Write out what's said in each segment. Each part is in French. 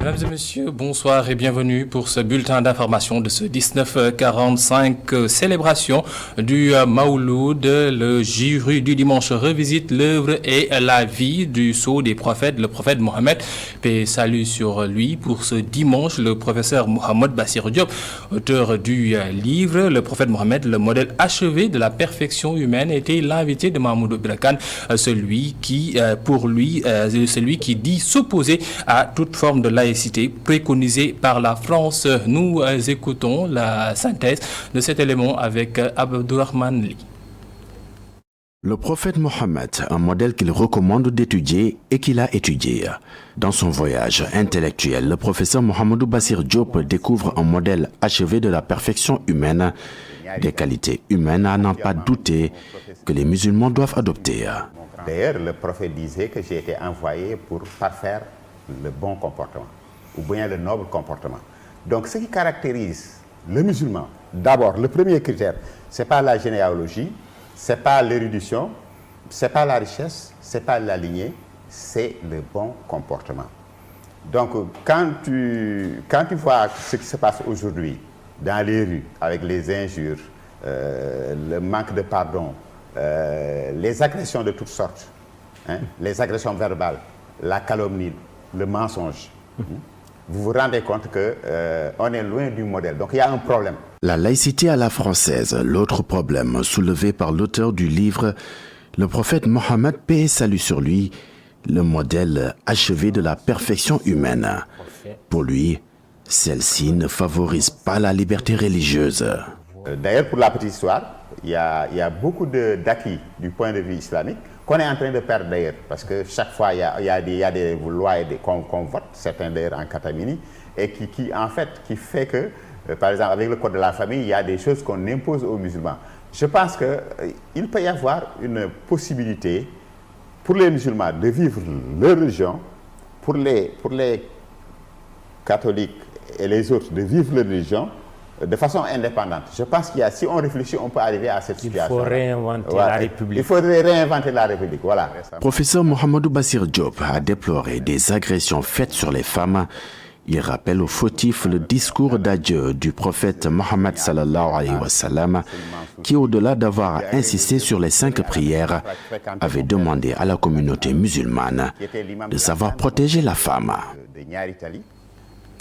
Mesdames et messieurs, bonsoir et bienvenue pour ce bulletin d'information de ce 1945 célébration du Maouloud. Le jury du dimanche revisite l'œuvre et la vie du sceau des prophètes, le prophète Mohammed. Paix et salut sur lui. Pour ce dimanche, le professeur Mohamed Bassir Diop, auteur du livre Le prophète Mohammed, le modèle achevé de la perfection humaine, était l'invité de Mahmoud Ibrakan, celui qui dit s'opposer à toute forme de laïcité préconisée par la France. Nous écoutons la synthèse de cet élément avec Abdurrahman Li. Le prophète Mohammed, un modèle qu'il recommande d'étudier et qu'il a étudié. Dans son voyage intellectuel, le professeur Mohamedou Bassir Diop découvre un modèle achevé de la perfection humaine, des qualités humaines à n'en pas douter que les musulmans doivent adopter. D'ailleurs, le prophète disait que j'ai été envoyé pour parfaire le bon comportement, ou bien le noble comportement. Donc, ce qui caractérise le musulman, d'abord, le premier critère, ce n'est pas la généalogie, ce n'est pas l'érudition, ce n'est pas la richesse, ce n'est pas la lignée, c'est le bon comportement. Donc, quand tu vois ce qui se passe aujourd'hui dans les rues, avec les injures, le manque de pardon, les agressions de toutes sortes, les agressions verbales, la calomnie, le mensonge, vous vous rendez compte qu'on est loin du modèle. Donc il y a un problème. La laïcité à la française, l'autre problème soulevé par l'auteur du livre, le prophète Mohammed, paix et salut sur lui, le modèle achevé de la perfection humaine. Pour lui, celle-ci ne favorise pas la liberté religieuse. D'ailleurs, pour la petite histoire, il y a beaucoup d'acquis du point de vue islamique qu'on est en train de perdre d'ailleurs, parce que chaque fois il y a des lois qu'on vote, certains d'ailleurs en catamini, et qui fait que, par exemple avec le code de la famille, il y a des choses qu'on impose aux musulmans. Je pense qu'il peut y avoir une possibilité pour les musulmans de vivre leur religion, pour les catholiques et les autres de vivre leur religion, de façon indépendante. Je pense si on réfléchit, on peut arriver à cette situation. Il faut réinventer la République. Il faudrait réinventer la République, voilà. Professeur Mohamedou Bassir Diop a déploré des agressions faites sur les femmes. Il rappelle aux fautifs le discours d'adieu du prophète Mohammed sallallahu alayhi wa sallam, qui, au-delà d'avoir insisté sur les 5 prières, avait demandé à la communauté musulmane de savoir protéger la femme.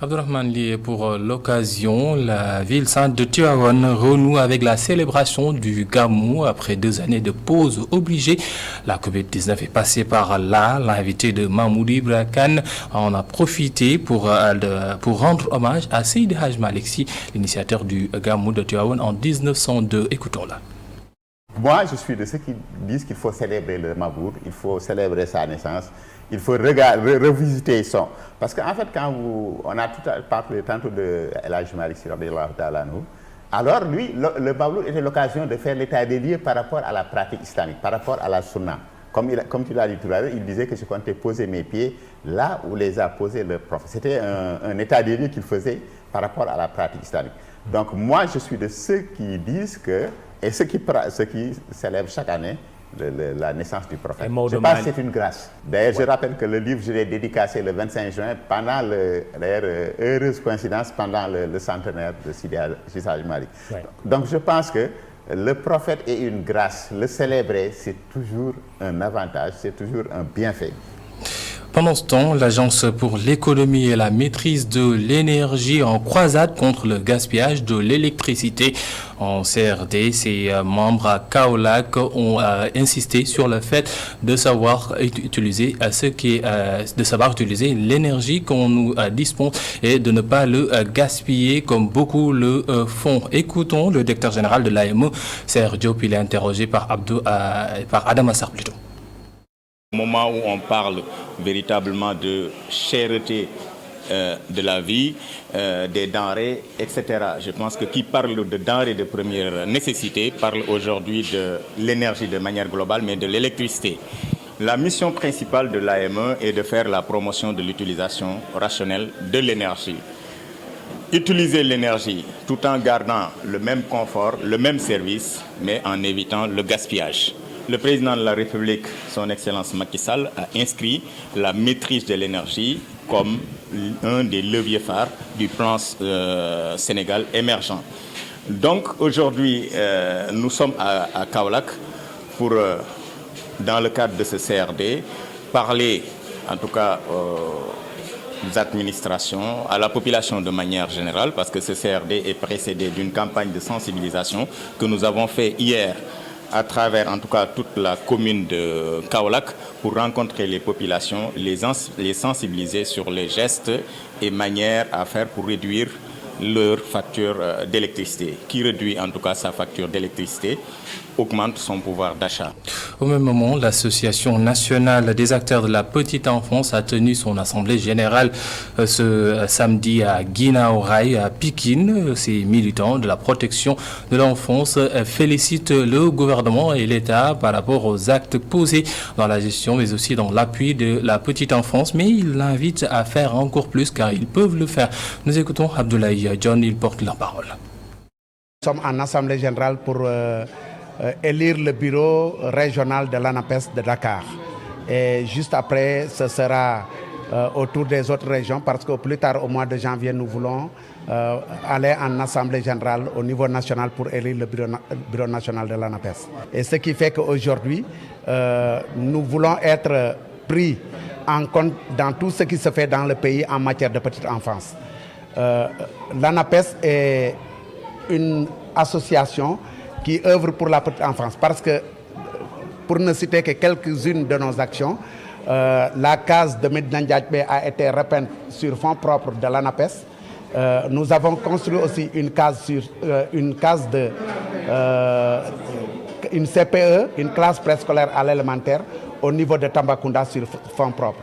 Abdurrahman Li, pour l'occasion, la ville sainte de Tivaouane renoue avec la célébration du Gamou après 2 années de pause obligée. La Covid-19 est passée par là. L'invité de Mahmoud Ibrakan en a profité pour rendre hommage à Seydi Hadj Malick Sy, l'initiateur du Gamou de Tivaouane en 1902. Écoutons-la. Moi, je suis de ceux qui disent qu'il faut célébrer le Mabour, il faut célébrer sa naissance, il faut revisiter son. Parce qu'en fait, on a parlé tantôt de El Hadj Malick Sy, alors lui, le Mabour était l'occasion de faire l'état des lieux par rapport à la pratique islamique, par rapport à la sunna. Comme tu l'as dit tout à l'heure, il disait que je comptais poser mes pieds là où les a posés le prophète. C'était un état des lieux qu'il faisait par rapport à la pratique islamique. Donc moi, je suis de ceux qui disent que, et ceux qui célèbrent chaque année la naissance du prophète. Je pense que c'est une grâce. D'ailleurs, je rappelle que le livre, je l'ai dédicacé le 25 juin, pendant heureuse coïncidence, pendant le centenaire de Seydi Hadj Malick. Donc je pense que le prophète est une grâce. Le célébrer, c'est toujours un avantage, c'est toujours un bienfait. Pendant ce temps, l'Agence pour l'économie et la maîtrise de l'énergie en croisade contre le gaspillage de l'électricité. En CRD, ses membres à Kaolack ont insisté sur le fait de savoir utiliser l'énergie qu'on nous dispense et de ne pas le gaspiller comme beaucoup le font. Écoutons le directeur général de l'AME, Serge Diop. Il est interrogé par Adam Assar plutôt. Au moment où on parle véritablement de cherté de la vie, des denrées, etc. Je pense que qui parle de denrées de première nécessité parle aujourd'hui de l'énergie de manière globale, mais de l'électricité. La mission principale de l'AME est de faire la promotion de l'utilisation rationnelle de l'énergie. Utiliser l'énergie tout en gardant le même confort, le même service, mais en évitant le gaspillage. Le président de la République, son Excellence Macky Sall, a inscrit la maîtrise de l'énergie comme un des leviers phares du plan Sénégal émergent. Donc aujourd'hui, nous sommes à Kaolack pour, dans le cadre de ce CRD, parler en tout cas aux administrations, à la population de manière générale, parce que ce CRD est précédé d'une campagne de sensibilisation que nous avons fait hier à travers en tout cas toute la commune de Kaolack pour rencontrer les populations, les sensibiliser sur les gestes et manières à faire pour réduire leur facture d'électricité. Qui réduit en tout cas sa facture d'électricité augmente son pouvoir d'achat. Au même moment, l'Association nationale des acteurs de la petite enfance a tenu son assemblée générale ce samedi à Guinaw Rail, à Pikine. Ces militants de la protection de l'enfance félicitent le gouvernement et l'État par rapport aux actes posés dans la gestion, mais aussi dans l'appui de la petite enfance. Mais ils l'invitent à faire encore plus car ils peuvent le faire. Nous écoutons Abdoulaye John, il porte la parole. Nous sommes en assemblée générale pour élire le bureau régional de l'ANAPES de Dakar. Et juste après, ce sera au tour des autres régions parce qu'au plus tard, au mois de janvier, nous voulons aller en assemblée générale au niveau national pour élire le bureau national de l'ANAPES. Et ce qui fait qu'aujourd'hui, nous voulons être pris en compte dans tout ce qui se fait dans le pays en matière de petite enfance. L'ANAPES est une association qui œuvre pour la petite enfance. Parce que, pour ne citer que quelques-unes de nos actions, la case de Medina Ndiadjbé a été repeinte sur fonds propres de l'ANAPES. Nous avons construit aussi une case une CPE, une classe préscolaire à l'élémentaire, au niveau de Tambacounda sur fonds propres.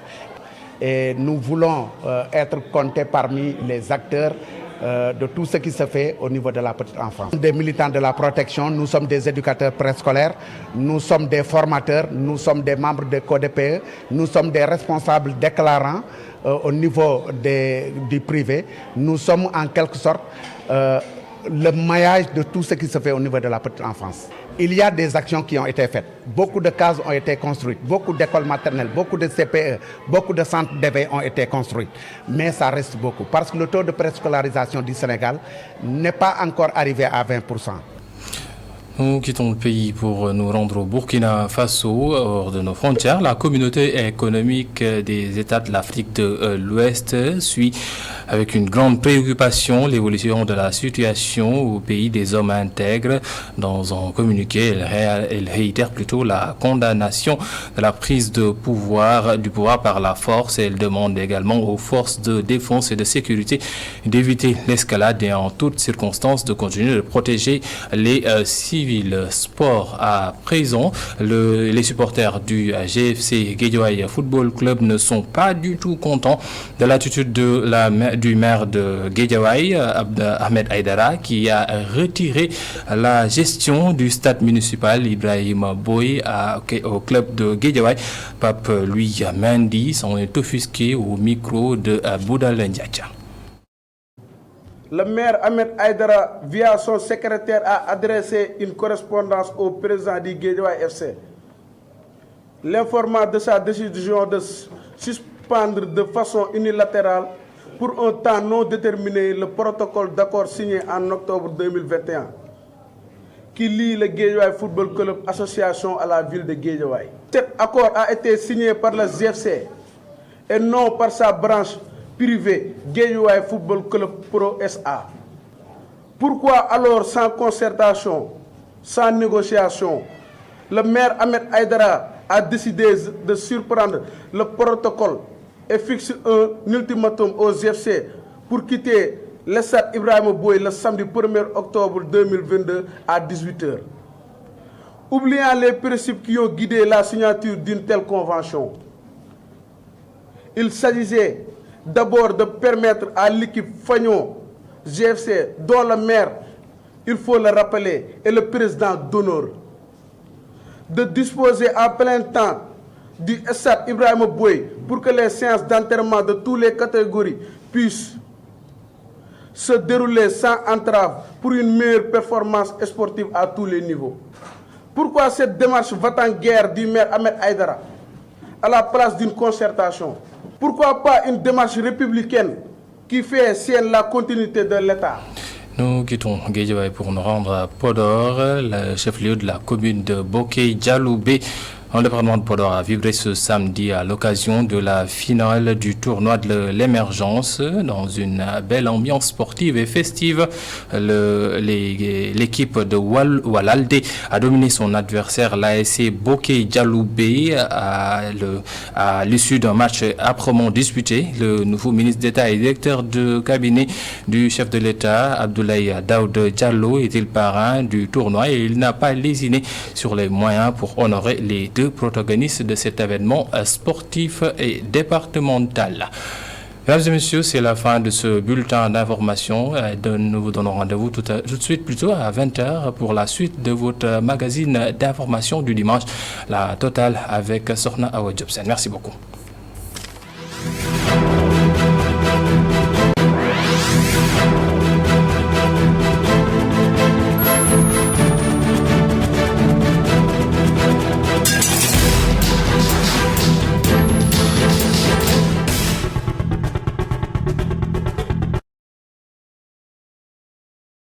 Et nous voulons être comptés parmi les acteurs de tout ce qui se fait au niveau de la petite enfance. Des militants de la protection, nous sommes des éducateurs préscolaires, nous sommes des formateurs, nous sommes des membres de CODPE, nous sommes des responsables déclarants au niveau du privé. Nous sommes en quelque sorte le maillage de tout ce qui se fait au niveau de la petite enfance. Il y a des actions qui ont été faites. Beaucoup de cases ont été construites, beaucoup d'écoles maternelles, beaucoup de CPE, beaucoup de centres d'éveil ont été construits. Mais ça reste beaucoup parce que le taux de préscolarisation du Sénégal n'est pas encore arrivé à 20%. Nous quittons le pays pour nous rendre au Burkina Faso, hors de nos frontières. La communauté économique des États de l'Afrique de l'Ouest suit avec une grande préoccupation l'évolution de la situation au pays des hommes intègres. Dans un communiqué, elle réitère plutôt la condamnation de la prise du pouvoir par la force. Elle demande également aux forces de défense et de sécurité d'éviter l'escalade et en toutes circonstances de continuer de protéger les civils. Sport à présent, les supporters du GFC Guédiawaye Football Club ne sont pas du tout contents de l'attitude du maire de Guédiawaye, Ahmed Aïdara, qui a retiré la gestion du stade municipal Ibrahima Boye au club de Guédiawaye. Pape Louis Mendy s'en est offusqué au micro de Boudal Ndiacha. Le maire Ahmed Aïdara, via son secrétaire, a adressé une correspondance au président du Guédiawaye FC, l'informant de sa décision de suspendre de façon unilatérale pour un temps non déterminé le protocole d'accord signé en octobre 2021 qui lie le Guédiawaye Football Club Association à la ville de Guédiawaye. Cet accord a été signé par le GFC et non par sa branche privé Guédiawaye Football Club Pro SA. Pourquoi alors sans concertation, sans négociation, le maire Ahmed Aïdara a décidé de surprendre le protocole et fixe un ultimatum aux GFC pour quitter le stade Ibrahima Boye le samedi 1er octobre 2022 à 18h. Oubliant les principes qui ont guidé la signature d'une telle convention, il s'agissait d'abord de permettre à l'équipe Fagnon GFC, dont le maire, il faut le rappeler, est le président d'honneur, de disposer en plein temps du stade Ibrahima Boye pour que les séances d'enterrement de toutes les catégories puissent se dérouler sans entrave pour une meilleure performance sportive à tous les niveaux. Pourquoi cette démarche va-t-en-guerre du maire Ahmed Aïdara à la place d'une concertation? Pourquoi pas une démarche républicaine qui fait sienne la continuité de l'État? Nous quittons Guédiawaye pour nous rendre à Podor, le chef-lieu de la commune de Boké-Dialoubé. Le département de Podor a vibré ce samedi à l'occasion de la finale du tournoi de l'émergence. Dans une belle ambiance sportive et festive, l'équipe de Walalde a dominé son adversaire, l'ASC Boké-Dialoubé, à l'issue d'un match âprement disputé. Le nouveau ministre d'État et directeur de cabinet du chef de l'État, Abdoulaye Daoud Diallo, est le parrain du tournoi et il n'a pas lésiné sur les moyens pour honorer les deux protagonistes de cet événement sportif et départemental. Mesdames et messieurs, c'est la fin de ce bulletin d'information. Nous vous donnons rendez-vous tout de suite, plutôt à 20h, pour la suite de votre magazine d'information du dimanche, la totale avec Sorna Awa Jobsen. Merci beaucoup.